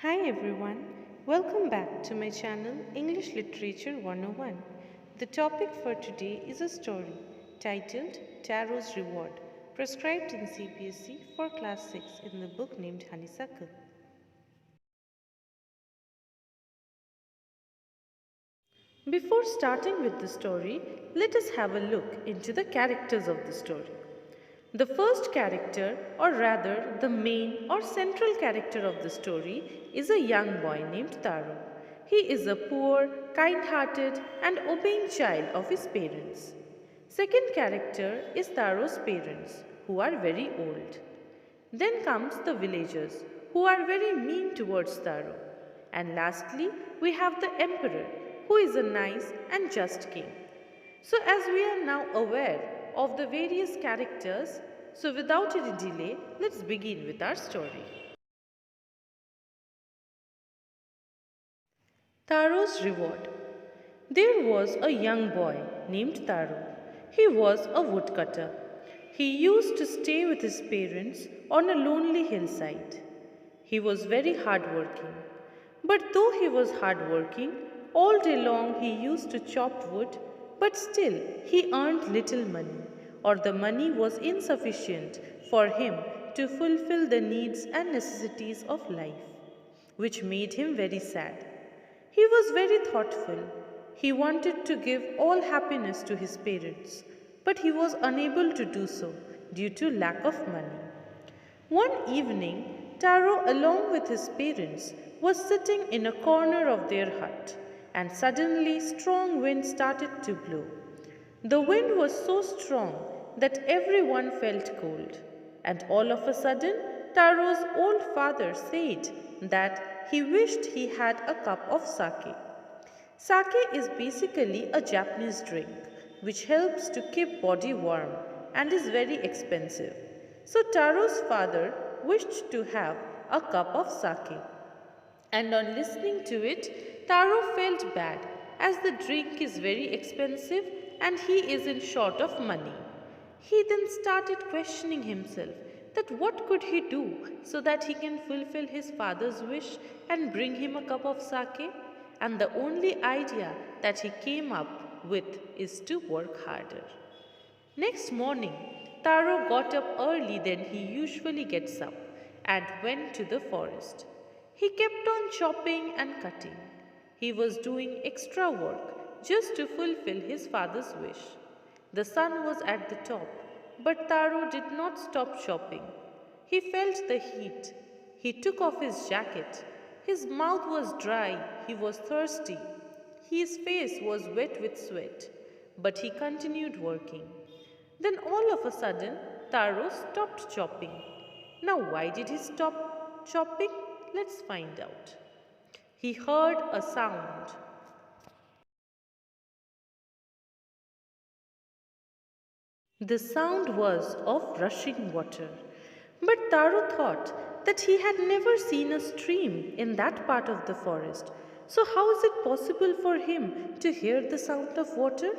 Hi everyone, welcome back to my channel English Literature 101. The topic for today is a story titled Taro's Reward, prescribed in CBSE for class 6 in the book named Honeysuckle. Before starting with the story, let us have a look into the characters of the story. The first character, or rather the main or central character of the story, is a young boy named Taro. He is a poor, kind-hearted and obeying child of his parents. Second character is Taro's parents, who are very old. Then comes the villagers, who are very mean towards Taro. And lastly, we have the emperor, who is a nice and just king. So, as we are now aware of the various characters, so without any delay, let's begin with our story. Taro's Reward. There was a young boy named Taro. He was a woodcutter. He used to stay with his parents on a lonely hillside. He was very hardworking. But though he was hardworking, all day long he used to chop wood, but still he earned little money, or the money was insufficient for him to fulfill the needs and necessities of life, which made him very sad. He was very thoughtful. He wanted to give all happiness to his parents, but he was unable to do so due to lack of money. One evening, Taro, along with his parents, was sitting in a corner of their hut, and suddenly strong wind started to blow. The wind was so strong that everyone felt cold, and all of a sudden, Taro's old father said that he wished he had a cup of sake. Sake is basically a Japanese drink which helps to keep body warm and is very expensive. So Taro's father wished to have a cup of sake. And on listening to it, Taro felt bad as the drink is very expensive and he is in short of money. He then started questioning himself that what could he do so that he can fulfill his father's wish and bring him a cup of sake? And the only idea that he came up with is to work harder. Next morning, Taro got up early than he usually gets up and went to the forest. He kept on chopping and cutting. He was doing extra work just to fulfill his father's wish. The sun was at the top, but Taro did not stop chopping. He felt the heat. He took off his jacket. His mouth was dry. He was thirsty. His face was wet with sweat, but he continued working. Then all of a sudden, Taro stopped chopping. Now, why did he stop chopping? Let's find out. He heard a sound. The sound was of rushing water. But Taro thought that he had never seen a stream in that part of the forest. So, how is it possible for him to hear the sound of water?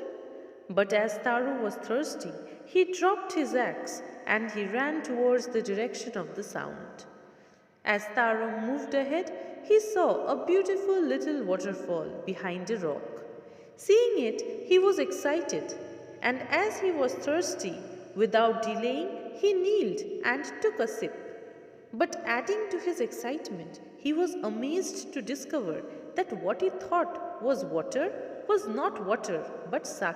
But as Taro was thirsty, he dropped his axe and he ran towards the direction of the sound. As Taro moved ahead, he saw a beautiful little waterfall behind a rock. Seeing it, he was excited, and as he was thirsty, without delaying, he kneeled and took a sip. But adding to his excitement, he was amazed to discover that what he thought was water was not water but sake,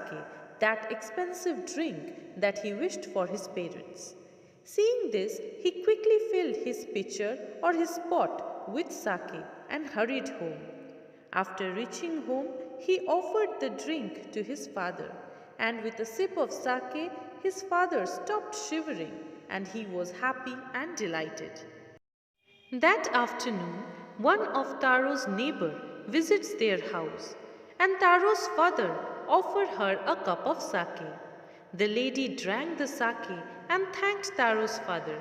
that expensive drink that he wished for his parents. Seeing this, he quickly filled his pitcher or his pot with sake and hurried home. After reaching home, he offered the drink to his father, and with a sip of sake, his father stopped shivering and he was happy and delighted. That afternoon, one of Taro's neighbor visits their house, and Taro's father offered her a cup of sake. The lady drank the sake and thanked Taro's father.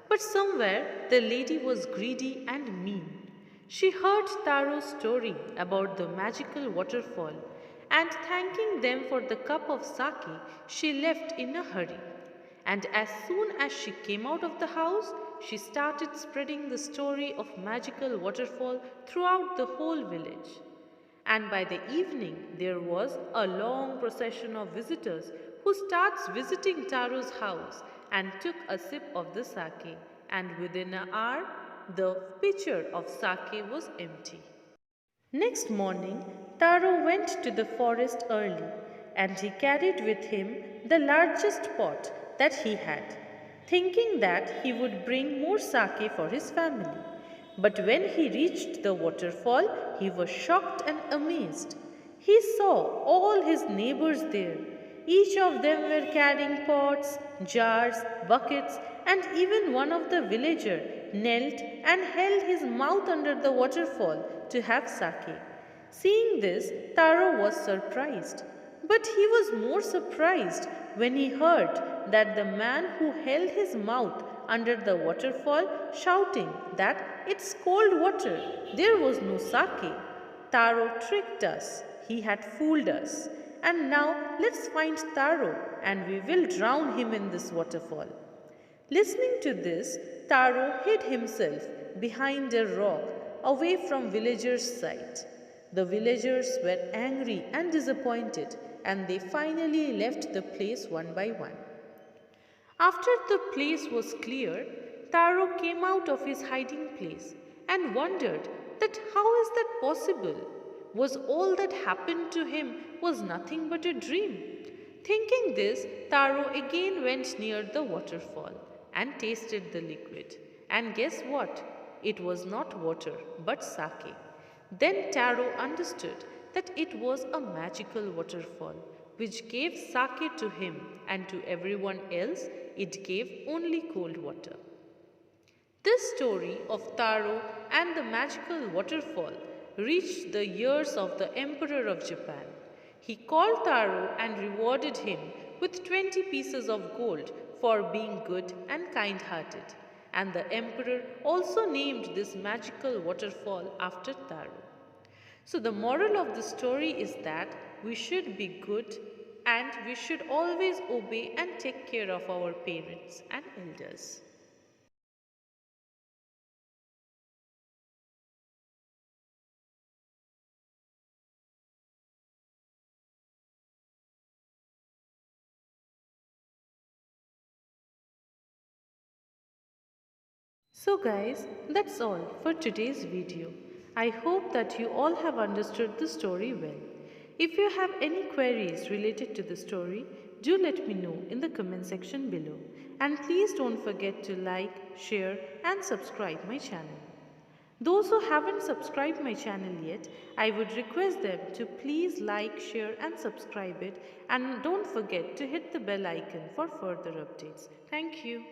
But somewhere the lady was greedy and mean. She heard Taro's story about the magical waterfall, and thanking them for the cup of sake, she left in a hurry. And as soon as she came out of the house, she started spreading the story of magical waterfall throughout the whole village. And by the evening, there was a long procession of visitors who starts visiting Taro's house and took a sip of the sake. And within an hour, the pitcher of sake was empty. Next morning, Taro went to the forest early, and he carried with him the largest pot that he had, thinking that he would bring more sake for his family. But when he reached the waterfall, he was shocked and amazed. He saw all his neighbors there. Each of them were carrying pots, jars, buckets, and even one of the villagers knelt and held his mouth under the waterfall to have sake. Seeing this, Taro was surprised. But he was more surprised when he heard that the man who held his mouth under the waterfall shouting that it's cold water, there was no sake. Taro tricked us. He had fooled us. And now let's find Taro and we will drown him in this waterfall. Listening to this, Taro hid himself behind a rock away from villagers' sight. The villagers were angry and disappointed, and they finally left the place one by one. After the place was clear, Taro came out of his hiding place and wondered that how is that possible? Was all that happened to him was nothing but a dream? Thinking this, Taro again went near the waterfall and tasted the liquid. And guess what? It was not water but sake. Then Taro understood that it was a magical waterfall which gave sake to him, and to everyone else it gave only cold water. This story of Taro and the magical waterfall reached the ears of the Emperor of Japan. He called Taro and rewarded him with 20 pieces of gold for being good and kind hearted. And the Emperor also named this magical waterfall after Taro. So, the moral of the story is that we should be good and we should always obey and take care of our parents and elders. So guys, that's all for today's video. I hope that you all have understood the story well. If you have any queries related to the story, do let me know in the comment section below. And please don't forget to like, share and subscribe my channel. Those who haven't subscribed my channel yet, I would request them to please like, share and subscribe it, and don't forget to hit the bell icon for further updates. Thank you.